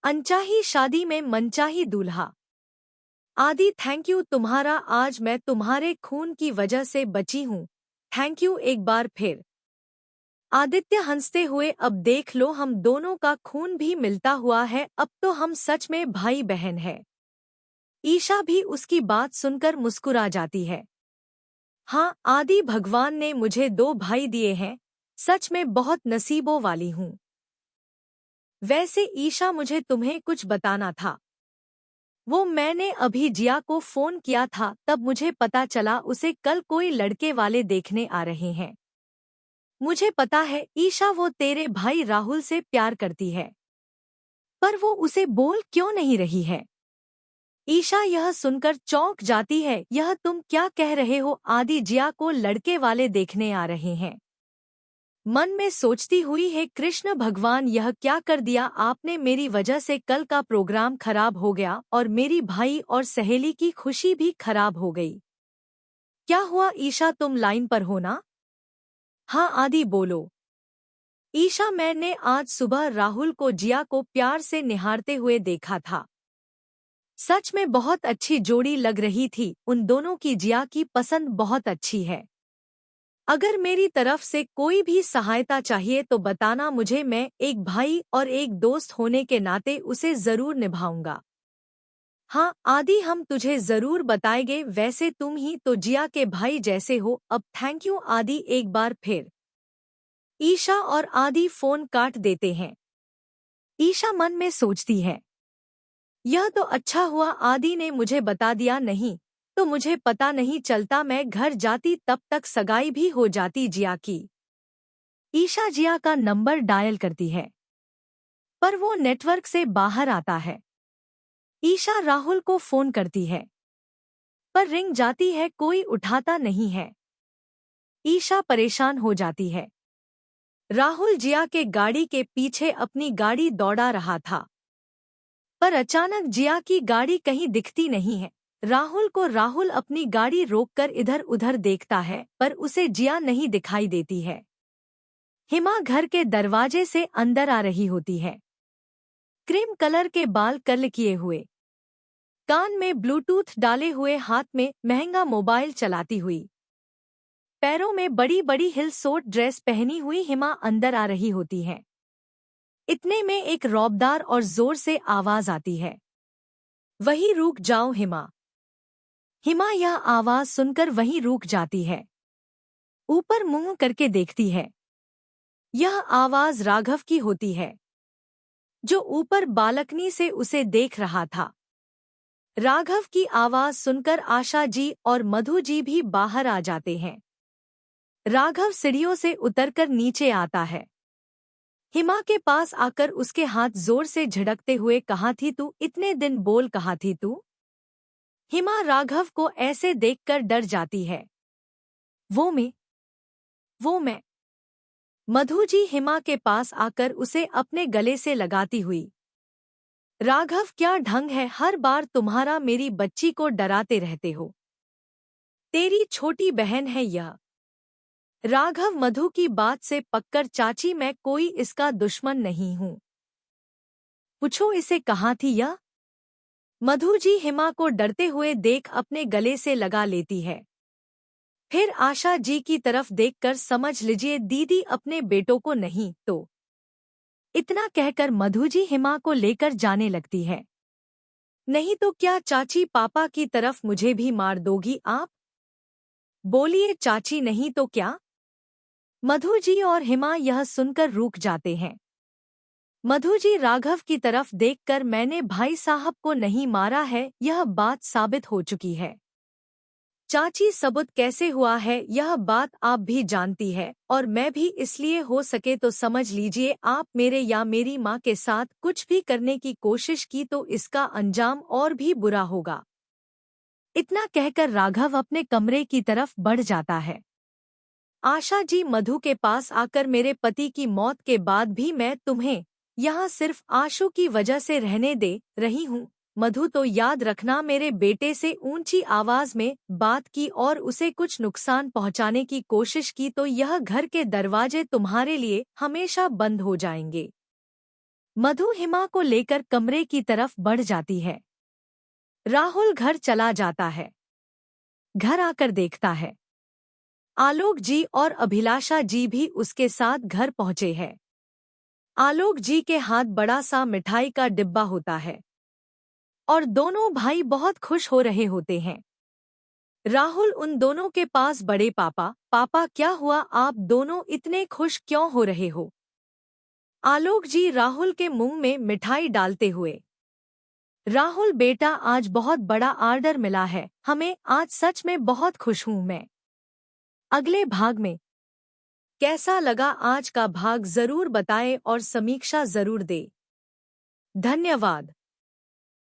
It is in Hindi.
अनचाही शादी में मनचाही दूल्हा। आदि थैंक यू तुम्हारा, आज मैं तुम्हारे खून की वजह से बची हूँ। थैंक यू एक बार फिर। आदित्य हंसते हुए, अब देख लो हम दोनों का खून भी मिलता हुआ है, अब तो हम सच में भाई बहन हैं। ईशा भी उसकी बात सुनकर मुस्कुरा जाती है। हाँ आदि, भगवान ने मुझे 2 भाई दिए हैं, सच में बहुत नसीबों वाली हूँ। वैसे ईशा, मुझे तुम्हें कुछ बताना था। वो मैंने अभी जिया को फोन किया था, तब मुझे पता चला उसे कल कोई लड़के वाले देखने आ रहे हैं। मुझे पता है ईशा, वो तेरे भाई राहुल से प्यार करती है, पर वो उसे बोल क्यों नहीं रही है। ईशा यह सुनकर चौंक जाती है। यह तुम क्या कह रहे हो आदि, जिया को लड़के वाले देखने आ रहे हैं। मन में सोचती हुई है, कृष्ण भगवान यह क्या कर दिया आपने, मेरी वजह से कल का प्रोग्राम खराब हो गया और मेरी भाई और सहेली की खुशी भी खराब हो गई। क्या हुआ ईशा, तुम लाइन पर हो ना? हाँ आदि बोलो। ईशा, मैंने आज सुबह राहुल को जिया को प्यार से निहारते हुए देखा था। सच में बहुत अच्छी जोड़ी लग रही थी उन दोनों की, जिया की पसंद बहुत अच्छी है। अगर मेरी तरफ से कोई भी सहायता चाहिए तो बताना मुझे, मैं एक भाई और एक दोस्त होने के नाते उसे जरूर निभाऊंगा। हाँ आदि, हम तुझे जरूर बताएंगे, वैसे तुम ही तो जिया के भाई जैसे हो। अब थैंक यू आदि एक बार फिर। ईशा और आदि फोन काट देते हैं। ईशा मन में सोचती है, यह तो अच्छा हुआ आदि ने मुझे बता दिया, नहीं तो मुझे पता नहीं चलता, मैं घर जाती तब तक सगाई भी हो जाती जिया की। ईशा जिया का नंबर डायल करती है, पर वो नेटवर्क से बाहर आता है। ईशा राहुल को फोन करती है, पर रिंग जाती है, कोई उठाता नहीं है। ईशा परेशान हो जाती है। राहुल जिया के गाड़ी के पीछे अपनी गाड़ी दौड़ा रहा था, पर अचानक जिया की गाड़ी कहीं दिखती नहीं है। राहुल अपनी गाड़ी रोककर इधर उधर देखता है, पर उसे जिया नहीं दिखाई देती है। हिमा घर के दरवाजे से अंदर आ रही होती है। क्रीम कलर के बाल कर्ल किए हुए, कान में ब्लूटूथ डाले हुए, हाथ में महंगा मोबाइल चलाती हुई, पैरों में बड़ी बड़ी हिल सोट ड्रेस पहनी हुई हिमा अंदर आ रही होती है। इतने में एक रौबदार और जोर से आवाज आती है, वहीं रुक जाओ हिमा। हिमा यह आवाज सुनकर वहीं रुक जाती है। ऊपर मुंह करके देखती है। यह आवाज राघव की होती है, जो ऊपर बालकनी से उसे देख रहा था। राघव की आवाज सुनकर आशा जी और मधु जी भी बाहर आ जाते हैं। राघव सीढ़ियों से उतरकर नीचे आता है। हिमा के पास आकर उसके हाथ जोर से झटकते हुए, कहाँ थी तू इतने दिन, बोल कहाँ थी तू। हिमा राघव को ऐसे देखकर डर जाती है। वो मैं। मधु जी हिमा के पास आकर उसे अपने गले से लगाती हुई, राघव क्या ढंग है, हर बार तुम्हारा मेरी बच्ची को डराते रहते हो। तेरी छोटी बहन है यह। राघव मधु की बात से पककर, चाची मैं कोई इसका दुश्मन नहीं हूँ, पूछो इसे कहाँ थी यह। मधु जी हिमा को डरते हुए देख अपने गले से लगा लेती है। फिर आशा जी की तरफ देखकर, समझ लीजिए दीदी अपने बेटों को नहीं तो। इतना कहकर मधु जी हिमा को लेकर जाने लगती है। नहीं तो क्या चाची, पापा की तरफ मुझे भी मार दोगी आप? बोलिए चाची, नहीं तो क्या। मधु जी और हिमा यह सुनकर रुक जाते हैं। मधु जी राघव की तरफ देखकर, मैंने भाई साहब को नहीं मारा है, यह बात साबित हो चुकी है। चाची सबूत कैसे हुआ है यह बात आप भी जानती है, और मैं भी, इसलिए हो सके तो समझ लीजिए आप मेरे या मेरी माँ के साथ कुछ भी करने की कोशिश की तो इसका अंजाम और भी बुरा होगा। इतना कहकर राघव अपने कमरे की तरफ बढ़ जाता है। आशा जी मधु के पास आकर, मेरे पति की मौत के बाद भी मैं तुम्हें यहाँ सिर्फ आशु की वजह से रहने दे रही हूँ मधु, तो याद रखना मेरे बेटे से ऊंची आवाज में बात की और उसे कुछ नुकसान पहुँचाने की कोशिश की तो यह घर के दरवाजे तुम्हारे लिए हमेशा बंद हो जाएंगे। मधु हिमा को लेकर कमरे की तरफ बढ़ जाती है। राहुल घर चला जाता है। घर आकर देखता है आलोक जी और अभिलाषा जी भी उसके साथ घर पहुंचे हैं। आलोक जी के हाथ बड़ा सा मिठाई का डिब्बा होता है और दोनों भाई बहुत खुश हो रहे होते हैं। राहुल उन दोनों के पास बड़े पापा, पापा क्या हुआ, आप दोनों इतने खुश क्यों हो रहे हो? आलोक जी राहुल के मुंह में मिठाई डालते हुए, राहुल बेटा आज बहुत बड़ा ऑर्डर मिला है हमें, आज सच में बहुत खुश हूं मैं। अगले भाग में कैसा लगा आज का भाग जरूर बताएं और समीक्षा जरूर दें। धन्यवाद।